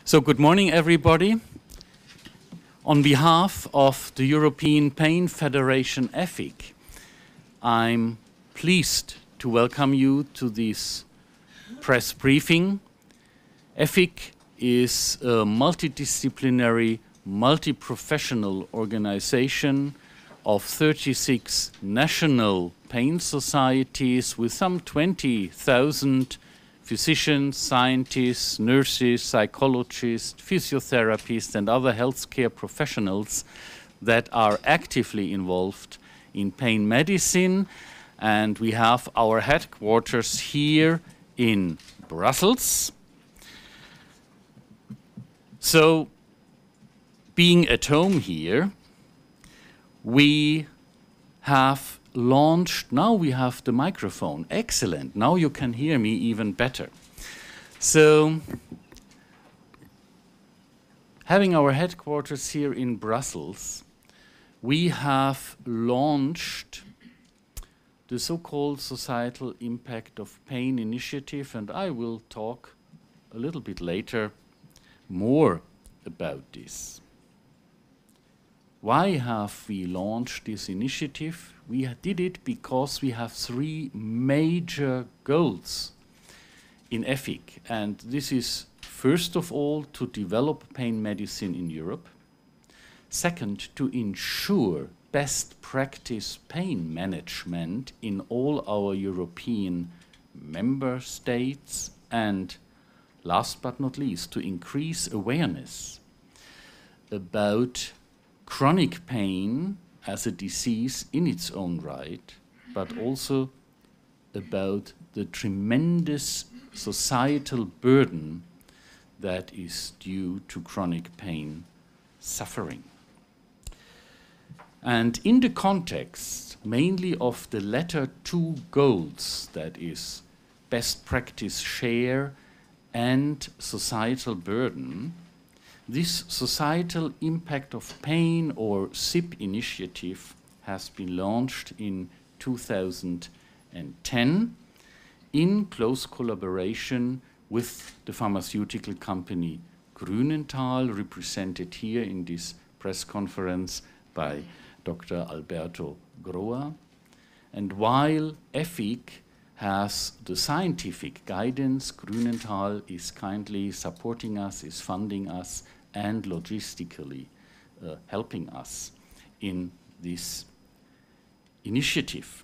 So good morning, everybody. On behalf of the European Pain Federation EFIC, I'm pleased to welcome you to this press briefing. EFIC is a multidisciplinary, multi-professional organization of 36 national pain societies with some 20,000 physicians, scientists, nurses, psychologists, physiotherapists, and other healthcare professionals that are actively involved in pain medicine. And we have our headquarters here in Brussels. So, being at home here, we have launched, now we have the microphone, excellent, now you can hear me even better. So, having our headquarters here in Brussels, we have launched the so-called Societal Impact of Pain initiative, and I will talk a little bit later more about this. Why have we launched this initiative? We did it because we have three major goals in EFIC. And this is, first of all, to develop pain medicine in Europe. Second, to ensure best practice pain management in all our European member states. And last but not least, to increase awareness about chronic pain as a disease in its own right, but also about the tremendous societal burden that is due to chronic pain suffering. And in the context mainly of the latter two goals, that is best practice share and societal burden, this Societal Impact of Pain, or SIP initiative, has been launched in 2010 in close collaboration with the pharmaceutical company Grünenthal, represented here in this press conference by Dr. Alberto Groa. And while EFIC has the scientific guidance, Grünenthal is kindly supporting us, is funding us, and logistically helping us in this initiative.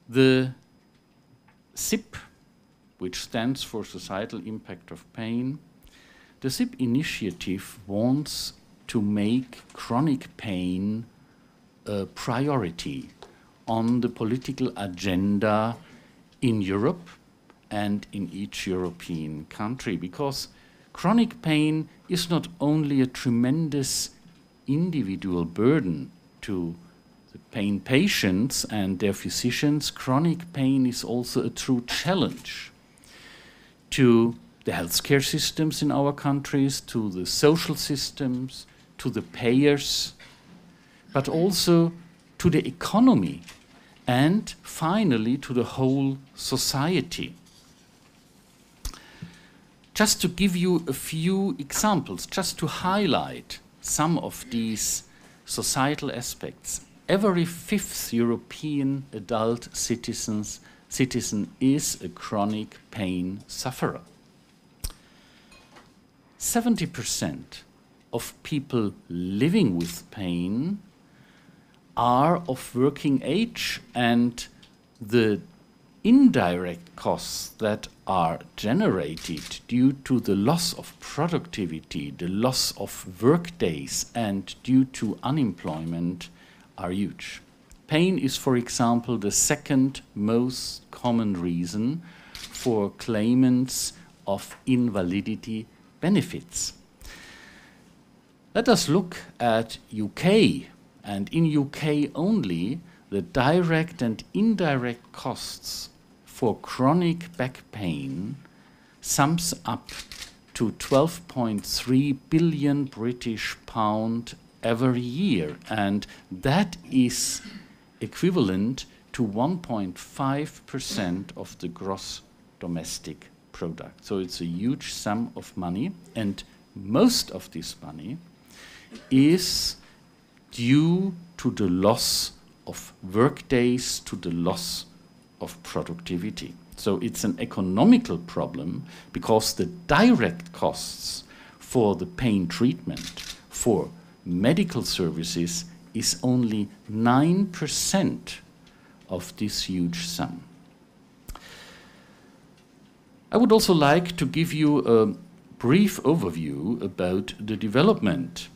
The SIP, which stands for Societal Impact of Pain, the SIP initiative wants to make chronic pain a priority on the political agenda in Europe and in each European country, because chronic pain is not only a tremendous individual burden to the pain patients and their physicians, chronic pain is also a true challenge to the healthcare systems in our countries, to the social systems, to the payers, but also to the economy, and finally to the whole society. Just to give you a few examples, just to highlight some of these societal aspects, every fifth European adult citizen is a chronic pain sufferer. 70% of people living with pain are of working age, and the indirect costs that are generated due to the loss of productivity, the loss of work days, and due to unemployment are huge. Pain is, for example, the second most common reason for claimants of invalidity benefits. Let us look at UK, and in UK only, the direct and indirect costs for chronic back pain sums up to 12.3 billion British pound every year, and that is equivalent to 1.5% of the gross domestic product. So it's a huge sum of money, and most of this money is due to the loss of work days, to the loss of productivity. So it's an economical problem because the direct costs for the pain treatment, for medical services, is only 9% of this huge sum. I would also like to give you a brief overview about the development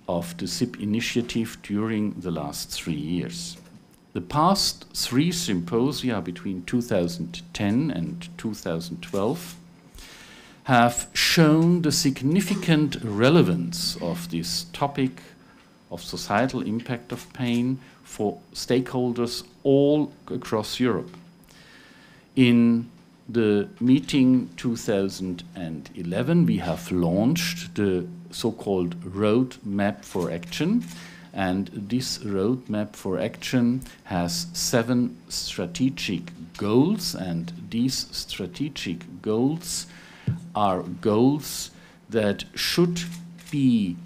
of the SIP initiative during the last 3 years. The past 3 symposia between 2010 and 2012 have shown the significant relevance of this topic of societal impact of pain for stakeholders all across Europe. In the meeting 2011, we have launched the so-called Roadmap for Action, and this Roadmap for Action has 7 strategic goals, and these strategic goals are goals that should be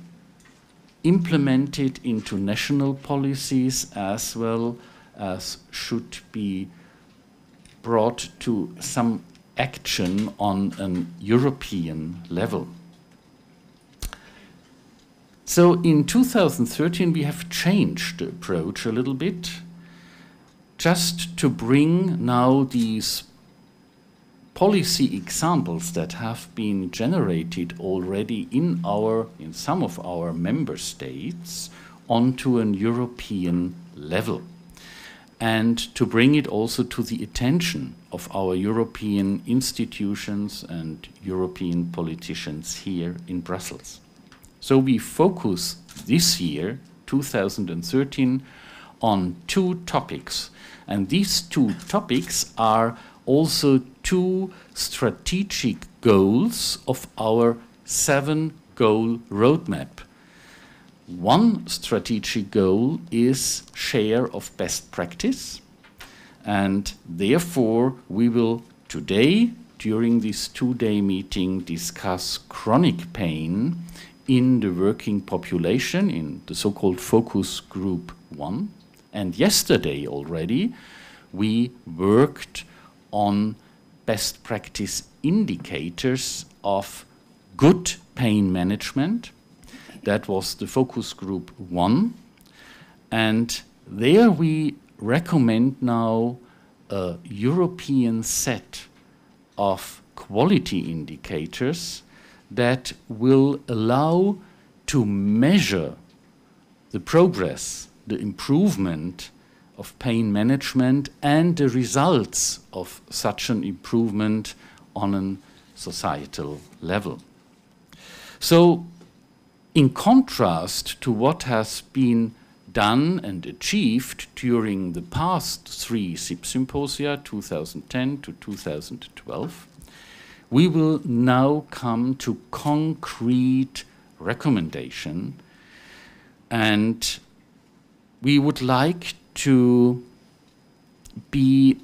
implemented into national policies as well as should be brought to some action on an European level. So in 2013 we have changed the approach a little bit, just to bring now these policy examples that have been generated already in some of our member states onto an European level, and to bring it also to the attention of our European institutions and European politicians here in Brussels. So we focus this year, 2013, on 2 topics, and these 2 topics are also 2 strategic goals of our 7-goal roadmap. One strategic goal is share of best practice, and therefore we will today, during this 2-day meeting, discuss chronic pain in the working population in the so-called focus group 1. And yesterday already we worked on best practice indicators of good pain management. That was the focus group 1. And there we recommend now a European set of quality indicators that will allow to measure the progress, the improvement of pain management and the results of such an improvement on a societal level. So, in contrast to what has been done and achieved during the past 3 SIP symposia, 2010 to 2012, we will now come to concrete recommendation, and we would like to be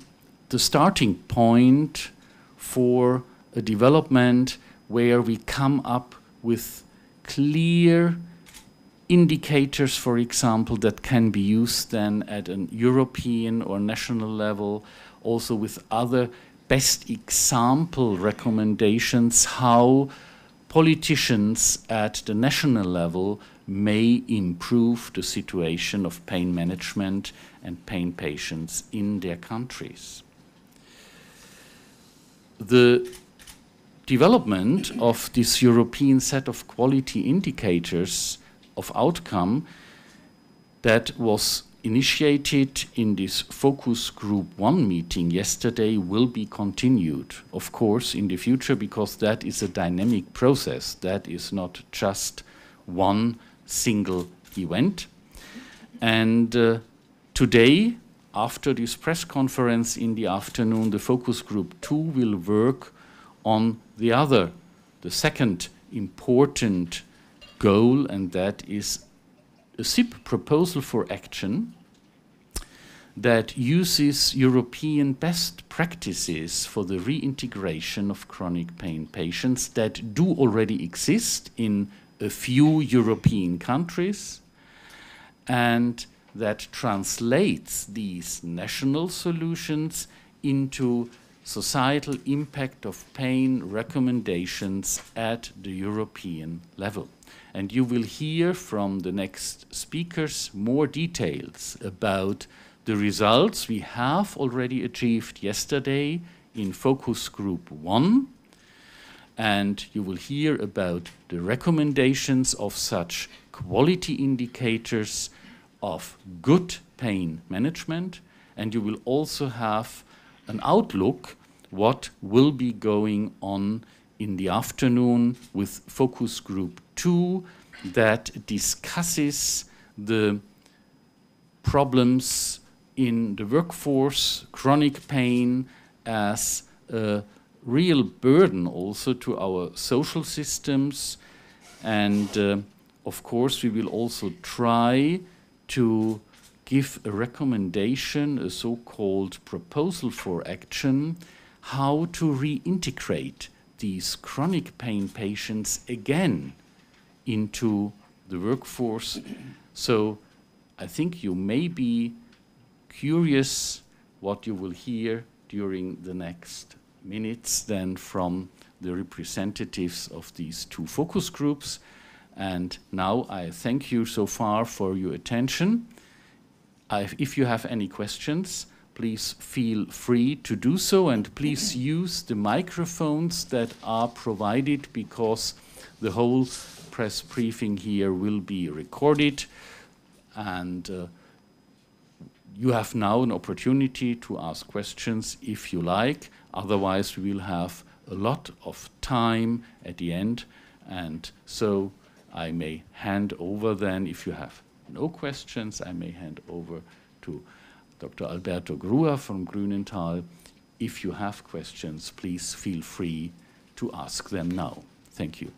the starting point for a development where we come up with clear indicators, for example, that can be used then at an European or national level, also with other best example recommendations how politicians at the national level may improve the situation of pain management and pain patients in their countries. The development of this European set of quality indicators of outcome that was initiated in this focus group 1 meeting yesterday will be continued, of course, in the future, because that is a dynamic process. That is not just one single event. And today, after this press conference in the afternoon, the focus group 2 will work on the second important goal, and that is a SIP proposal for action that uses European best practices for the reintegration of chronic pain patients that do already exist in a few European countries, and that translates these national solutions into societal impact of pain recommendations at the European level. And you will hear from the next speakers more details about the results we have already achieved yesterday in Focus Group 1, and you will hear about the recommendations of such quality indicators of good pain management, and you will also have an outlook what will be going on in the afternoon with Focus Group 2 that discusses the problems in the workforce, chronic pain as a real burden also to our social systems. And of course, we will also try to give a recommendation, a so-called proposal for action, how to reintegrate these chronic pain patients again into the workforce. So I think you may be curious what you will hear during the next minutes then from the representatives of these two focus groups. And now I thank you so far for your attention. If you have any questions, please feel free to do so, and please use the microphones that are provided, because the whole press briefing here will be recorded. And you have now an opportunity to ask questions if you like. Otherwise, we will have a lot of time at the end. And so I may hand over then, if you have no questions, I may hand over to Dr. Alberto Grua from Grünenthal. If you have questions, please feel free to ask them now. Thank you.